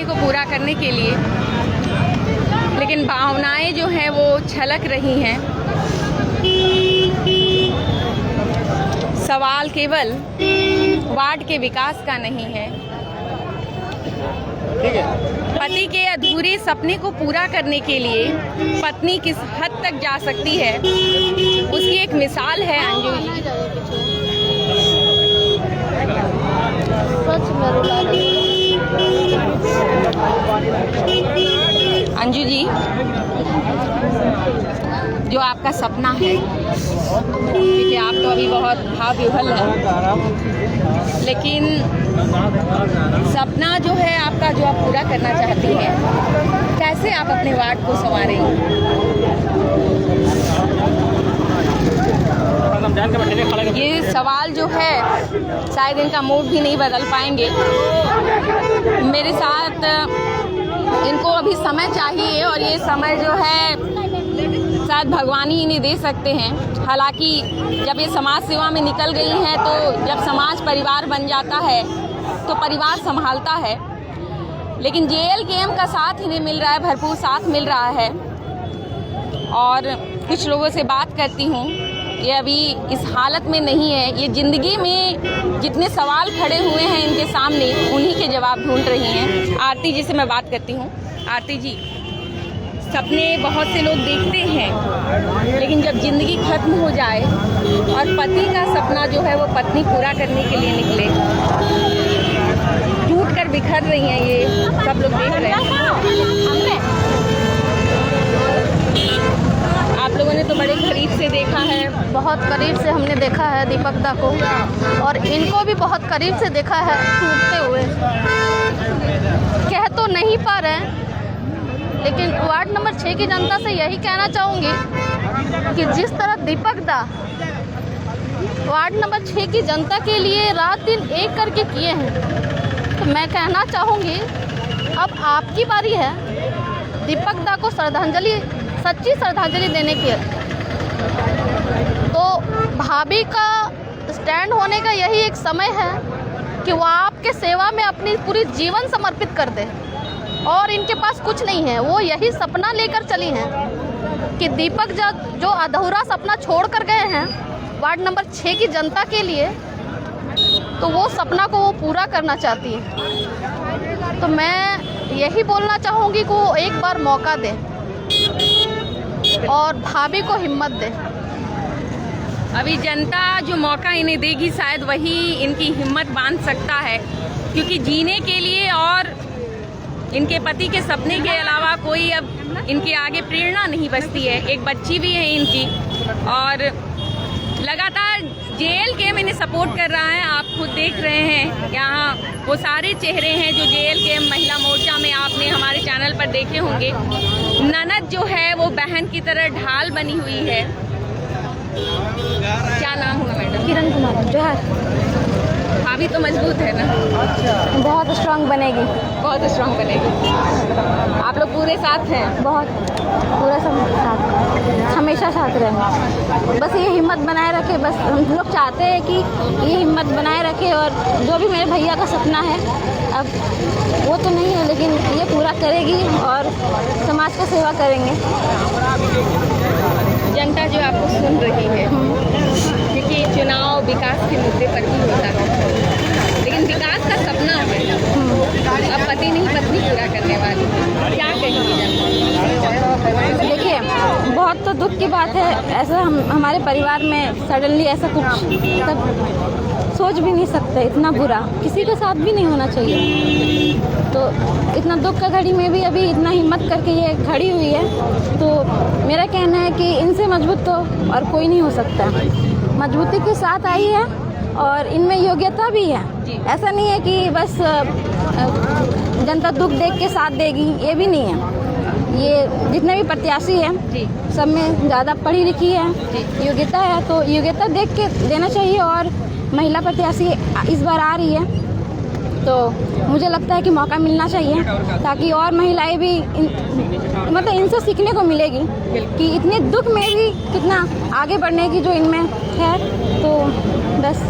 सपने को पूरा करने के लिए, लेकिन भावनाएं जो हैं वो छलक रही हैं। सवाल केवल वार्ड के विकास का नहीं है, पति के अधूरे सपने को पूरा करने के लिए पत्नी किस हद तक जा सकती है, उसकी एक मिसाल है अंजू जी। अंजू जी, जो आपका सपना है, क्योंकि आप तो अभी बहुत भाव विह्वल हैं, लेकिन सपना जो है आपका, जो आप पूरा करना चाहती हैं, कैसे आप अपने वार्ड को संवारेंगे? ये सवाल जो है शायद इनका मूड भी नहीं बदल पाएंगे। मेरे साथ इनको अभी समय चाहिए और ये समय जो है शायद भगवान ही इन्हें दे सकते हैं। हालांकि जब ये समाज सेवा में निकल गई हैं तो जब समाज परिवार बन जाता है तो परिवार संभालता है, लेकिन JLKM का साथ इन्हें मिल रहा है, भरपूर साथ मिल रहा है। और कुछ लोगों से बात करती हूँ, ये अभी इस हालत में नहीं है, ये ज़िंदगी में जितने सवाल खड़े हुए हैं इनके सामने, उन्हीं के जवाब ढूंढ रही हैं। आरती जी से मैं बात करती हूँ। आरती जी, सपने बहुत से लोग देखते हैं, लेकिन जब ज़िंदगी खत्म हो जाए और पति का सपना जो है वो पत्नी पूरा करने के लिए निकले, टूट कर बिखर रही हैं, ये सब लोग देख रहे हैं। आप लोगों ने तो बड़े करीब से देखा है, बहुत करीब से हमने देखा है दीपक दा को, और इनको भी बहुत करीब से देखा है टूटते हुए। कह तो नहीं पा रहे हैं, लेकिन वार्ड नंबर 6 की जनता से यही कहना चाहूँगी कि जिस तरह दीपक दा वार्ड नंबर 6 की जनता के लिए रात दिन एक करके किए हैं, तो मैं कहना चाहूँगी अब आपकी बारी है दीपक दा को श्रद्धांजलि, सच्ची श्रद्धांजलि देने की। तो भाभी का स्टैंड होने का यही एक समय है कि वो आपके सेवा में अपनी पूरी जीवन समर्पित कर दे, और इनके पास कुछ नहीं है, वो यही सपना लेकर चली हैं कि दीपक जो अधूरा सपना छोड़ कर गए हैं वार्ड नंबर 6 की जनता के लिए, तो वो सपना को वो पूरा करना चाहती है। तो मैं यही बोलना चाहूँगी कि वो एक बार मौका दे और भाभी को हिम्मत दे। अभी जनता जो मौका इन्हें देगी शायद वही इनकी हिम्मत बांध सकता है, क्योंकि जीने के लिए और इनके पति के सपने के अलावा कोई अब इनके आगे प्रेरणा नहीं बचती है। एक बच्ची भी है इनकी, और लगातार JLKM इन्हें सपोर्ट कर रहा है। आप खुद देख रहे हैं यहाँ वो सारे चेहरे हैं जो JLKM महिला मोर्चा में आपने हमारे चैनल पर देखे होंगे। ननद जो है वो बहन की तरह ढाल बनी हुई है। क्या नाम हुआ मैडम? किरण कुमार जोहार। भाभी तो मजबूत है ना? बहुत स्ट्रांग बनेगी, बहुत स्ट्रांग बनेगी। आप लोग पूरे साथ हैं? बहुत पूरा सब साथ, हमेशा साथ रहे। बस ये हिम्मत बनाए रखे, बस हम लोग चाहते हैं कि ये हिम्मत बनाए रखे, और जो भी मेरे भैया का सपना है, अब वो तो नहीं है लेकिन ये पूरा करेगी और समाज का सेवा करेंगे। जनता जो आपको सुन रही है, क्योंकि चुनाव विकास के मुद्दे पर ही होता है, लेकिन विकास का सपना है, अब पति नहीं पत्नी पूरा करने वाली, क्या कहेंगे जनता? देखिए, बहुत तो दुख की बात है, ऐसा हमारे परिवार में सडनली ऐसा कुछ सोच भी नहीं सकते, इतना बुरा किसी के साथ भी नहीं होना चाहिए। तो इतना दुख का घड़ी में भी अभी इतना हिम्मत करके ये खड़ी हुई है, तो मेरा कहना है कि इनसे मजबूत तो और कोई नहीं हो सकता। मजबूती के साथ आई है और इनमें योग्यता भी है। ऐसा नहीं है कि बस जनता दुख देख के साथ देगी, ये भी नहीं है। ये जितने भी प्रत्याशी हैं सब में ज़्यादा पढ़ी लिखी है, योग्यता है, तो योग्यता देख के देना चाहिए। और महिला प्रत्याशी इस बार आ रही है, तो मुझे लगता है कि मौका मिलना चाहिए, ताकि और महिलाएं भी मतलब इनसे सीखने को मिलेगी कि इतने दुख में भी कितना आगे बढ़ने की जो इनमें है। तो बस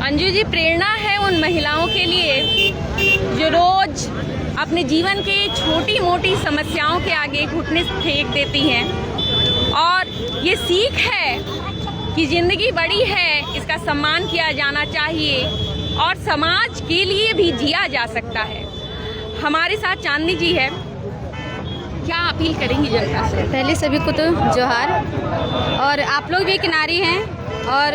अंजू जी प्रेरणा है उन महिलाओं के लिए जो रोज अपने जीवन के छोटी मोटी समस्याओं के आगे घुटने फेंक देती हैं। और ये सीख है कि ज़िंदगी बड़ी है, इसका सम्मान किया जाना चाहिए और समाज के लिए भी जिया जा सकता है। हमारे साथ चांदनी जी है, क्या अपील करेंगी जनता से? पहले सभी को तो जोहार। और आप लोग भी एक नारी हैं और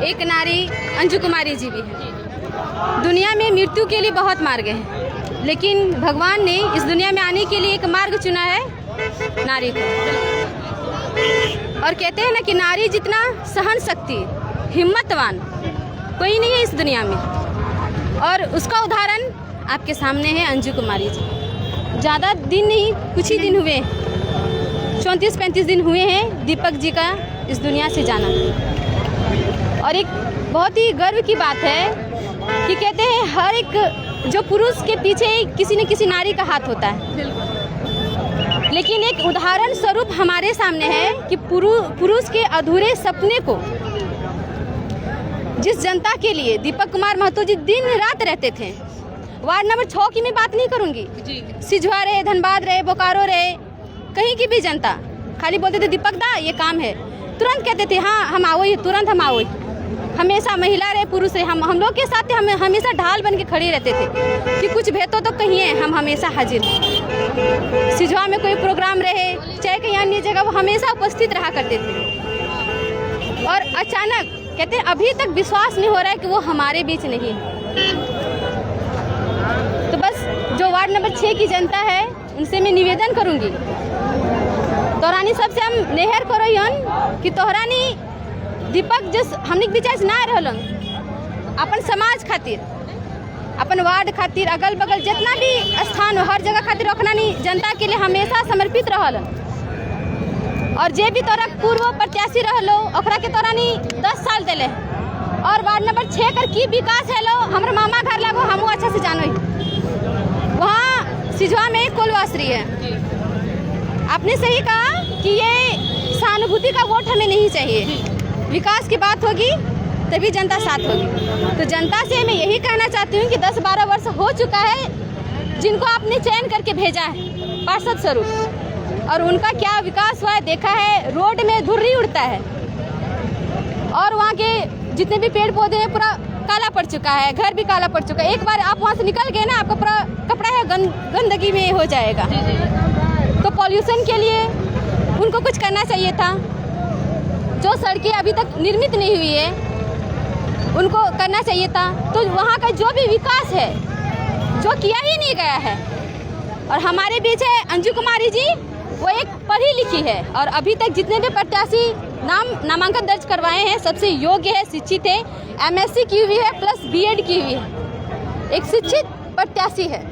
एक नारी अंजू कुमारी जी भी हैं। दुनिया में मृत्यु के लिए बहुत मार्ग हैं, लेकिन भगवान ने इस दुनिया में आने के लिए एक मार्ग चुना है, नारी को। और कहते हैं ना कि नारी जितना सहन शक्ति, हिम्मतवान कोई नहीं है इस दुनिया में। और उसका उदाहरण आपके सामने है अंजू कुमारी जी। ज़्यादा दिन नहीं, कुछ ही दिन हुए, 34-35 दिन हुए हैं दीपक जी का इस दुनिया से जाना। और एक बहुत ही गर्व की बात है कि कहते हैं हर एक जो पुरुष के पीछे किसी न किसी नारी का हाथ होता है, लेकिन एक उदाहरण स्वरूप हमारे सामने है कि पुरुष के अधूरे सपने को, जिस जनता के लिए दीपक कुमार महतो जी दिन रात रहते थे। वार्ड नंबर 6 की मैं बात नहीं करूंगी, सिजवा रहे, धनबाद रहे, बोकारो रहे, कहीं की भी जनता खाली बोलते थे दीपक दा ये काम है, तुरंत कहते थे हाँ हम आओ, तुरंत हम आओ। हमेशा महिला रहे, पुरुष रहे, हम लोग के साथ हम हमेशा ढाल बन के खड़े रहते थे कि कुछ भेतो तो कहिए, हम हमेशा हाजिर। सिजवा में कोई प्रोग्राम रहे, चाहे कहीं अन्य जगह, वो हमेशा उपस्थित रहा करते थे। और अचानक कहते हैं अभी तक विश्वास नहीं हो रहा है कि वो हमारे बीच नहीं है। तो बस जो वार्ड नंबर 6 की जनता है उनसे मैं निवेदन करूंगी, तोरानी सबसे हम नेहर करो यन कि तोहरानी दीपक जिस हमने विचार ना रहलन, अपन समाज खातिर, अपन वार्ड खातिर, अगल बगल जितना भी स्थान हो हर जगह खातिर रखना नहीं, जनता के लिए हमेशा समर्पित रहलन। और जे भी तोरा पूर्व प्रत्याशी रहलो ओकरा के तोरा नहीं 10 साल दिले। और वार्ड नंबर 6 कर की विकास है लो, हमारे मामा घर लगो, हम अच्छा से जानो। वहाँ सिजवा में कुलवासरी है। आपने सही कहा कि ये सहानुभूति का वोट हमें नहीं चाहिए, विकास की बात होगी तभी जनता साथ होगी। तो जनता से मैं यही कहना चाहती हूँ कि 10-12 वर्ष हो चुका है जिनको आपने चयन करके भेजा है पार्षद स्वरूप, और उनका क्या विकास हुआ है देखा है। रोड में धुर्री उड़ता है और वहाँ के जितने भी पेड़ पौधे हैं पूरा काला पड़ चुका है, घर भी काला पड़ चुका है। एक बार आप वहाँ से निकल गए ना, आपका पूरा कपड़ा है गंदगी में हो जाएगा। तो पॉल्यूशन के लिए उनको कुछ करना चाहिए था। जो सड़कें अभी तक निर्मित नहीं हुई है उनको करना चाहिए था। तो वहाँ का जो भी विकास है जो किया ही नहीं गया है। और हमारे बीच है अंजू कुमारी जी, वो एक पढ़ी लिखी है और अभी तक जितने भी प्रत्याशी नामांकन दर्ज करवाए हैं सबसे योग्य है, शिक्षित है, MSc की हुई है प्लस B.Ed की हुई है, एक शिक्षित प्रत्याशी है।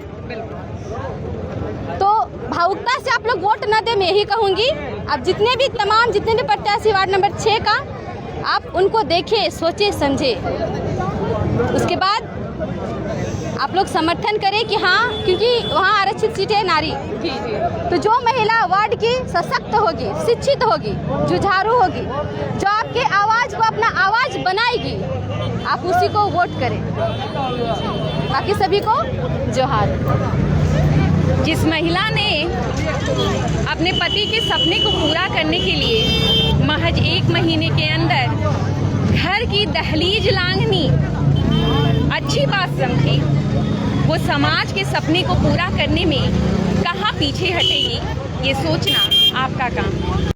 तो भावुकता से आप लोग वोट न दें, मैं यही कहूँगी। आप जितने भी प्रत्याशी वार्ड नंबर 6 का, आप उनको देखें, सोचे समझे, उसके बाद आप लोग समर्थन करें कि हाँ, क्योंकि वहाँ आरक्षित सीट है नारी। तो जो महिला वार्ड की सशक्त होगी, शिक्षित होगी, जुझारू होगी, जो आपके आवाज़ को अपना आवाज़ बनाएगी, आप उसी को वोट करें। बाकी सभी को जोहार। जिस महिला ने अपने पति के सपने को पूरा करने के लिए महज 1 महीने के अंदर घर की दहलीज लांघनी अच्छी बात समझी, वो समाज के सपने को पूरा करने में कहाँ पीछे हटेगी, ये सोचना आपका काम है।